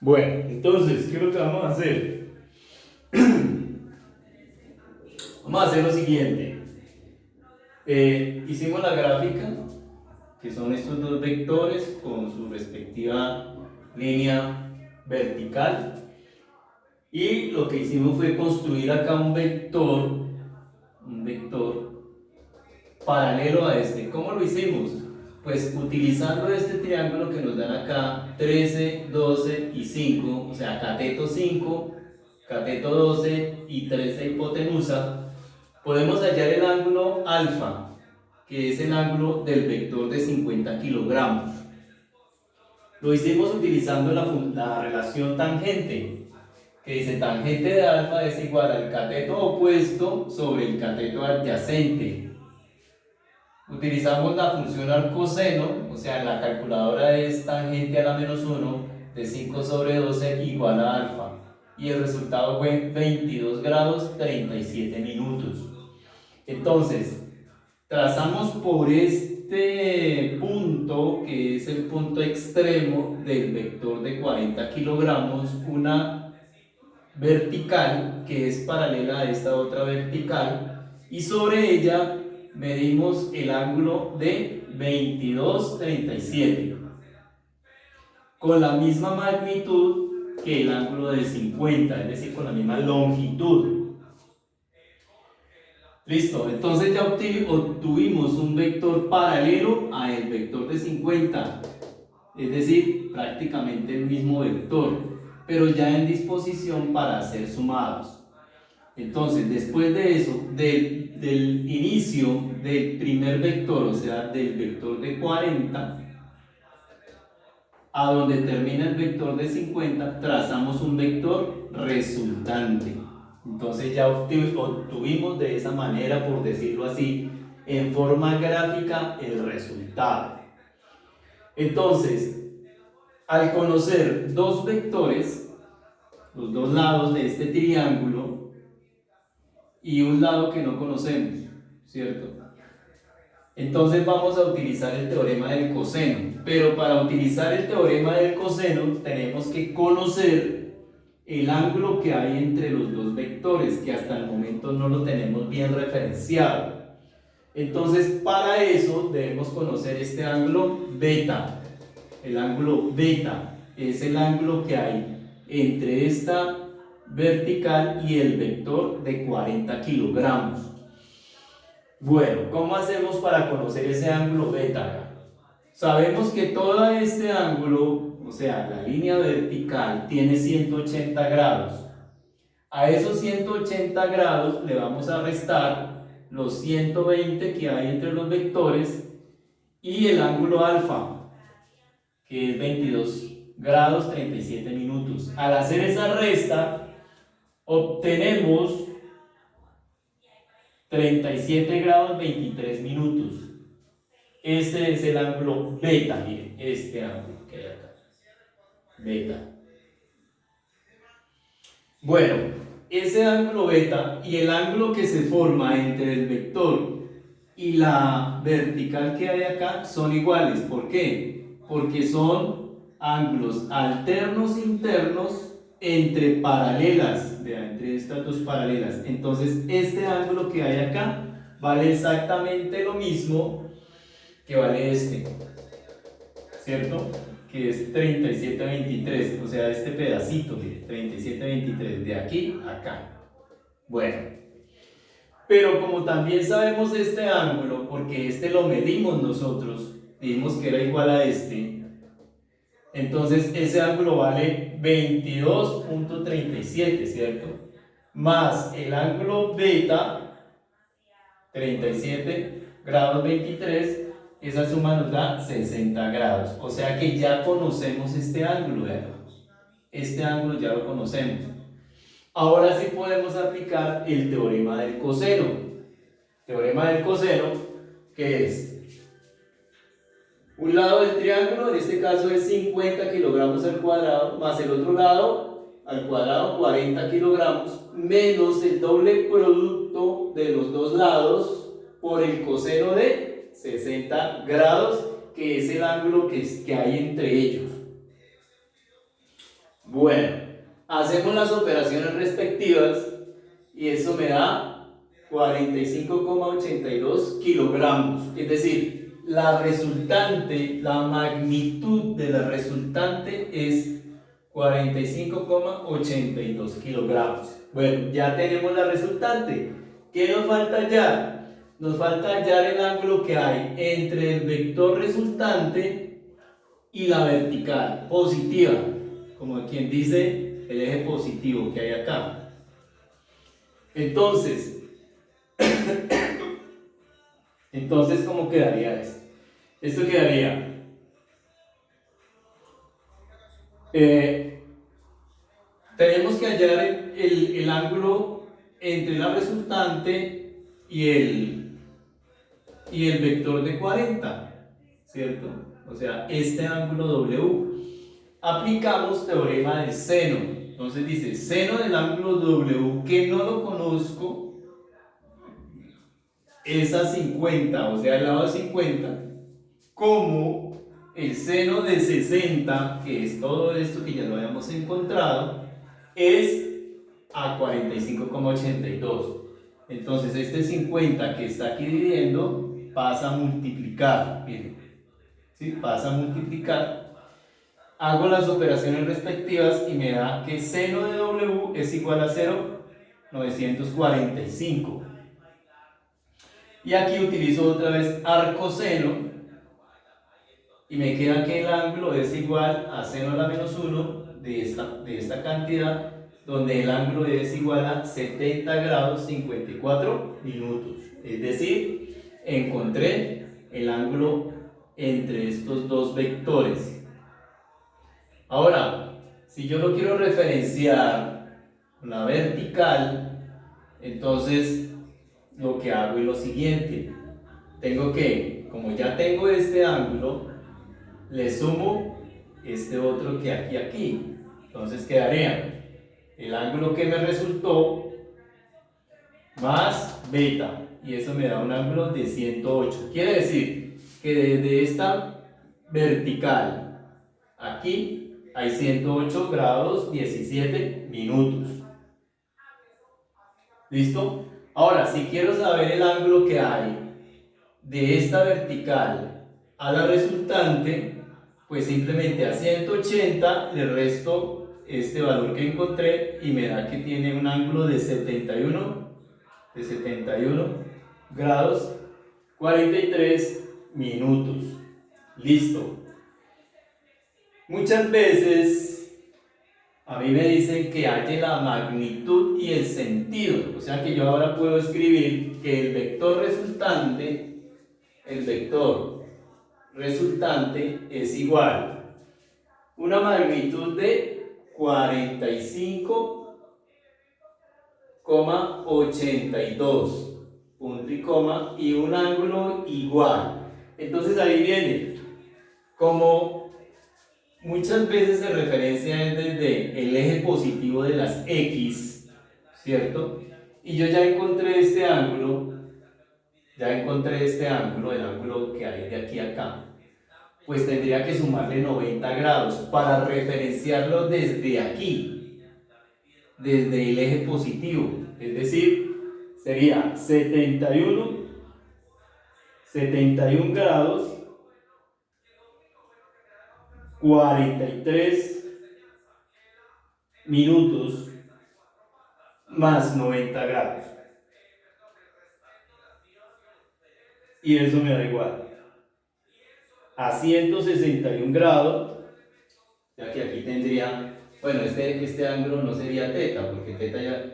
Bueno, entonces, ¿qué es lo que vamos a hacer? Vamos a hacer lo siguiente. Hicimos la gráfica, que son estos dos vectores con su respectiva línea vertical. Y lo que hicimos fue construir acá un vector paralelo a este. ¿Cómo lo hicimos? Pues utilizando este triángulo que nos dan acá, 13, 12 y 5, o sea, cateto 5, cateto 12 y 13 hipotenusa, podemos hallar el ángulo alfa, que es el ángulo del vector de 50 kilogramos. Lo hicimos utilizando la relación tangente, que dice tangente de alfa es igual al cateto opuesto sobre el cateto adyacente. Utilizamos la función arcoseno, o sea, en la calculadora es tangente a la menos 1 de 5 sobre 12 igual a alfa. Y el resultado fue 22 grados 37 minutos. Entonces, trazamos por este punto, que es el punto extremo del vector de 40 kilogramos, una vertical que es paralela a esta otra vertical, y sobre ella medimos el ángulo de 22,37 con la misma magnitud que el ángulo de 50, es decir, con la misma longitud. Listo, entonces ya obtuvimos un vector paralelo a el vector de 50, es decir, prácticamente el mismo vector, pero ya en disposición para ser sumados. Entonces, después de eso, del inicio del primer vector, o sea, del vector de 40, a donde termina el vector de 50, trazamos un vector resultante. Entonces ya obtuvimos de esa manera, por decirlo así, en forma gráfica el resultado. Entonces, al conocer dos vectores, los dos lados de este triángulo, y un lado que no conocemos, ¿cierto? Entonces vamos a utilizar el teorema del coseno, pero para utilizar el teorema del coseno tenemos que conocer el ángulo que hay entre los dos vectores, que hasta el momento no lo tenemos bien referenciado. Entonces para eso debemos conocer este ángulo beta. El ángulo beta es el ángulo que hay entre esta vertical y el vector de 40 kilogramos. Bueno, ¿cómo hacemos para conocer ese ángulo beta? Sabemos que todo este ángulo, o sea, la línea vertical, tiene 180 grados. A esos 180 grados le vamos a restar los 120 que hay entre los vectores y el ángulo alfa, que es 22 grados 37 minutos. Al hacer esa resta, obtenemos 37 grados 23 minutos. Este es el ángulo beta, miren, este ángulo que hay acá, beta. Bueno, ese ángulo beta y el ángulo que se forma entre el vector y la vertical que hay acá son iguales. ¿Por qué? Porque son ángulos alternos internos entre paralelas, vean, entre estas dos paralelas. Entonces, este ángulo que hay acá vale exactamente lo mismo que vale este, ¿cierto? Que es 37,23, o sea, este pedacito de 37,23, de aquí a acá. Bueno, pero como también sabemos este ángulo, porque este lo medimos nosotros, dijimos que era igual a este, entonces ese ángulo vale 22,37, ¿cierto? Más el ángulo beta, 37 grados 23, esa suma nos da 60 grados. O sea que ya conocemos este ángulo, ¿verdad? Este ángulo ya lo conocemos. Ahora sí podemos aplicar el teorema del coseno. Teorema del coseno, que es un lado del triángulo, en este caso es 50 kilogramos al cuadrado, más el otro lado al cuadrado 40 kilogramos, menos el doble producto de los dos lados por el coseno de 60 grados, que es el ángulo que hay entre ellos. Bueno, hacemos las operaciones respectivas y eso me da 45,82 kilogramos. Es decir, la resultante, la magnitud de la resultante es 45,82 kilogramos. Bueno, ya tenemos la resultante. ¿Qué nos falta hallar? Nos falta hallar el ángulo que hay entre el vector resultante y la vertical positiva, como quien dice el eje positivo que hay acá. Entonces, ¿cómo quedaría esto? Esto quedaría tenemos que hallar el ángulo entre la resultante y el vector de 40, ¿cierto? O sea, este ángulo W. Aplicamos teorema del seno. Entonces dice, seno del ángulo W, que no lo conozco, es a 50, o sea, el lado de 50, como el seno de 60, que es todo esto que ya lo habíamos encontrado, es a 45,82. Entonces este 50 que está aquí dividiendo pasa a multiplicar, miren, ¿sí? Pasa a multiplicar. Hago las operaciones respectivas y me da que seno de W es igual a 0,945. Y aquí utilizo otra vez arcoseno y me queda que el ángulo es igual a seno a la menos 1 de esta cantidad, donde el ángulo es igual a 70 grados 54 minutos. Es decir, encontré el ángulo entre estos dos vectores. Ahora, si yo lo quiero referenciar la vertical, entonces lo que hago es lo siguiente. Tengo que, como ya tengo este ángulo, le sumo este otro que aquí. Entonces quedaría el ángulo que me resultó más beta. Y eso me da un ángulo de 108. Quiere decir que desde esta vertical aquí hay 108 grados 17 minutos. ¿Listo? Ahora, si quiero saber el ángulo que hay de esta vertical a la resultante, pues simplemente a 180 le resto este valor que encontré y me da que tiene un ángulo de 71 grados 43 minutos. Listo. Muchas veces a mí me dicen que halle la magnitud y el sentido, o sea que yo ahora puedo escribir que el vector resultante es igual a una magnitud de 45,82, punto y coma, y un ángulo igual. Entonces ahí viene, como muchas veces se referencia desde el eje positivo de las X, ¿cierto? Y yo ya encontré este ángulo, el ángulo que hay de aquí a acá. Pues tendría que sumarle 90 grados para referenciarlo desde aquí, desde el eje positivo. Es decir, sería 71 grados 43 minutos más 90 grados. Y eso me da igual a 161 grados, ya que aquí tendría, bueno, este ángulo no sería teta, porque teta ya,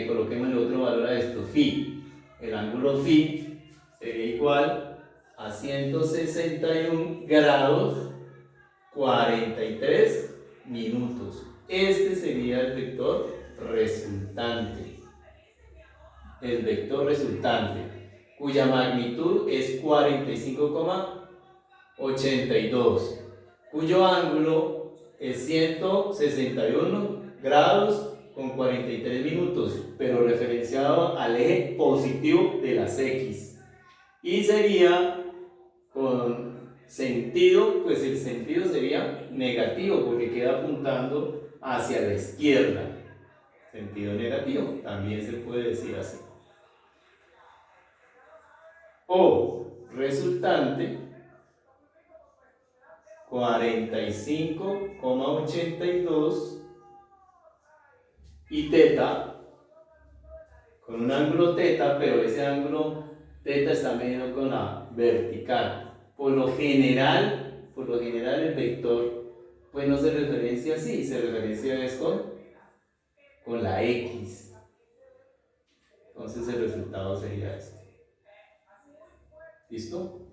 coloquémosle otro valor a esto, phi. El ángulo phi sería igual a 161 grados 43 minutos. Este sería el vector resultante. El vector resultante, cuya magnitud es 45,82, cuyo ángulo es 161 grados con 43 minutos, pero referenciado al eje positivo de las X. Y sería con sentido, pues el sentido sería negativo, porque queda apuntando hacia la izquierda. Sentido negativo, también se puede decir así. O resultante 45,82 y teta con un ángulo teta, pero ese ángulo teta está medido con la vertical. Por lo general el vector pues no se referencia así, se referencia es con la X. Entonces el resultado sería este. ¿Listo?